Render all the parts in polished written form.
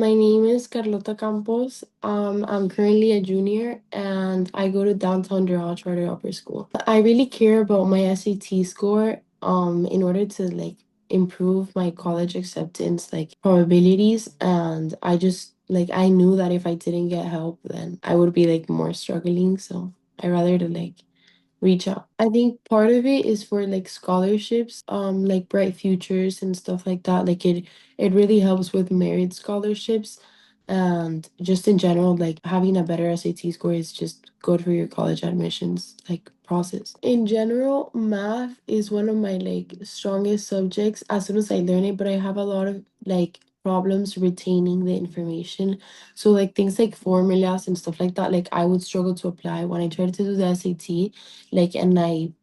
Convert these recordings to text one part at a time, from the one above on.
My name is Carlota Campos. I'm currently a junior and I go to downtown Doral Charter Upper School. I really care about my SAT score in order to improve my college acceptance probabilities, and I just I knew that if I didn't get help then I would be more struggling, so I rather to reach out. I think part of it is for scholarships, like Bright Futures and stuff like that. It really helps with merit scholarships, and just in general, having a better SAT score is just good for your college admissions process. In general, math is one of my strongest subjects as soon as I learn it, but I have a lot of problems retaining the information. So things like formulas and stuff like that, I would struggle to apply when I tried to do the SAT,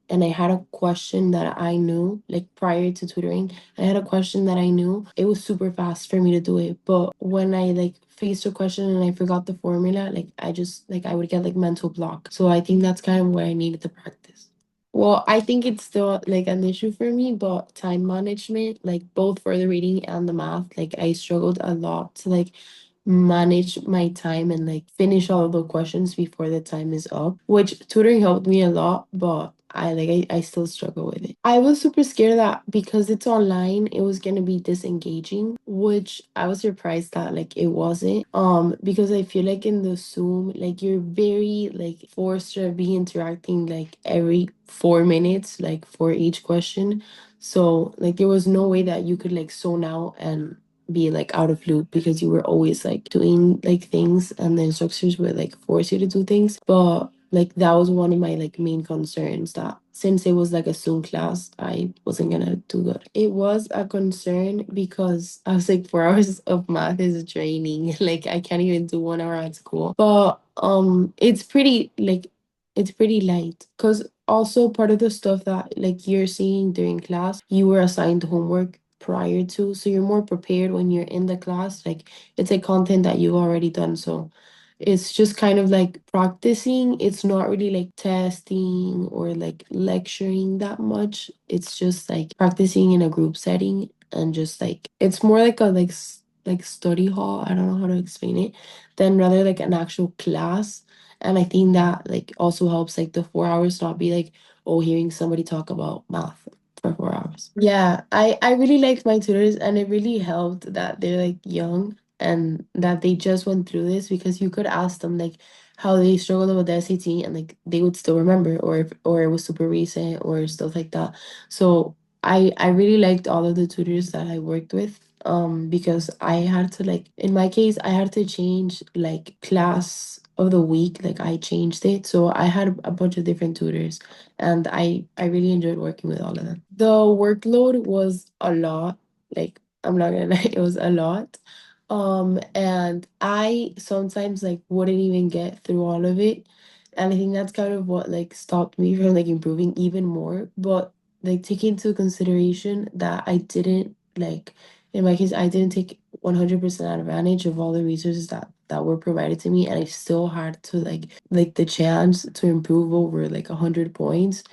and I had a question that I knew prior to tutoring. I had a question that I knew. It was super fast for me to do it, but when I faced a question and I forgot the formula, I just I would get mental block. So I think that's kind of where I needed to practice. Well, I think it's still an issue for me, but time management, both for the reading and the math, I struggled a lot to manage my time and finish all of the questions before the time is up, which tutoring helped me a lot, but I still struggle with it. I was super scared that because it's online it was gonna be disengaging, which I was surprised that it wasn't, because I feel in the Zoom you're very forced to be interacting every 4 minutes for each question. So there was no way that you could zone out and be out of loop, because you were always doing things and the instructors would force you to do things. But that was one of my main concerns, that since it was a Zoom class I wasn't gonna do good. It was a concern because I was 4 hours of math is draining. I can't even do 1 hour at school, but it's pretty light, because also part of the stuff that you're seeing during class you were assigned homework prior to, so you're more prepared when you're in the class. It's content that you've already done, so it's just kind of practicing. It's not really testing or lecturing that much. It's just practicing in a group setting, and just it's more like a study hall. I don't know how to explain it, than rather an actual class. And I think that also helps the 4 hours not be oh, hearing somebody talk about math for 4 hours. Yeah, I really liked my tutors, and it really helped that they're young and that they just went through this, because you could ask them how they struggled with the SAT, and they would still remember, or it was super recent or stuff like that. So I really liked all of the tutors that I worked with, because I had to in my case I had to change class of the week. I changed it, so I had a bunch of different tutors, and I really enjoyed working with all of them. The workload was a lot. I'm not gonna lie, it was a lot. And I sometimes wouldn't even get through all of it. And I think that's kind of what stopped me from improving even more. But taking into consideration that I didn't in my case I didn't take 100% advantage of all the resources that were provided to me, and I still had to the chance to improve over 100 points.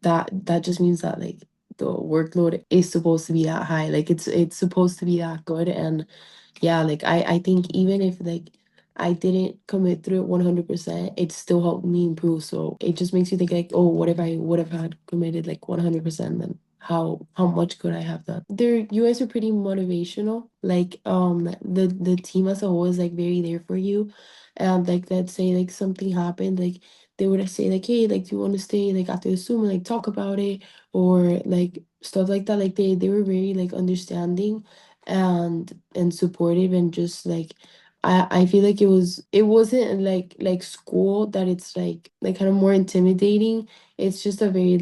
That just means that the workload is supposed to be that high. It's supposed to be that good. And yeah, I think even if I didn't commit through it 100%, it still helped me improve. So it just makes you think oh, what if I would have had committed 100%, then how much could I have done? You guys are pretty motivational. The team as a whole is very there for you. And let's say something happened, they would say hey, do you want to stay after the Zoom and talk about it, or stuff like that. They were very understanding and supportive, and just I feel it wasn't school, that it's kind of more intimidating. It's just a very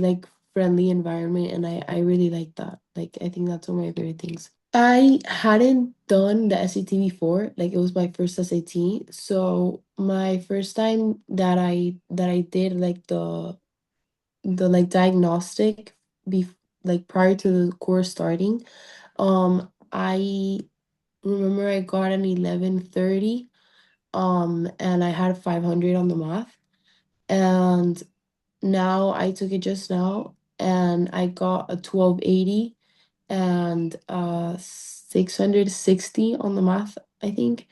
friendly environment, and I really like that. I think that's one of my favorite things. I hadn't done the SAT before. It was my first SAT. So my first time that I did the diagnostic, bef prior to the course starting, I remember I got an 1130, and I had 500 on the math. And now I took it just now, and I got a 1280 and 660 on the math. I think.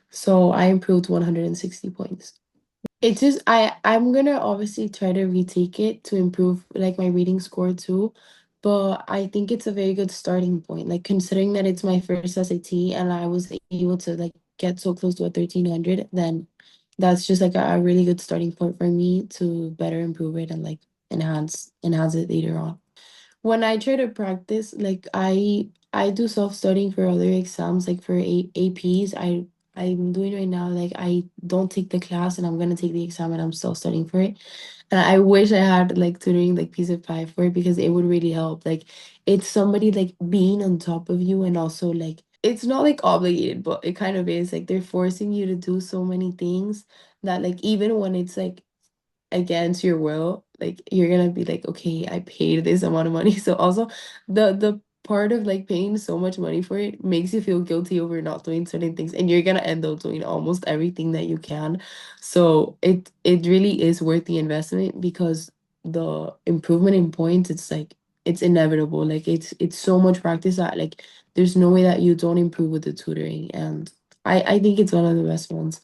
So I improved 160 points. It's just I'm gonna obviously try to retake it to improve like my reading score too, but I think it's a very good starting point. Like considering that it's my first SAT and I was able to like get so close to a 1300, then that's just like a really good starting point for me to better improve it and like enhance it later on. When I try to practice, like I do self-studying for other exams, like for APs. I'm doing right now, like I don't take the class and I'm gonna take the exam and I'm still studying for it. And I wish I had like tutoring like piece of pie for it because it would really help. Like it's somebody like being on top of you and also like it's not like obligated, but it kind of is. Like they're forcing you to do so many things that like even when it's like against your will, like you're gonna be like, okay, I paid this amount of money. So also the part of like paying so much money for it makes you feel guilty over not doing certain things, and you're gonna end up doing almost everything that you can. So it really is worth the investment because the improvement in points, it's like it's inevitable. Like it's so much practice that like there's no way that you don't improve with the tutoring, and I think it's one of the best ones.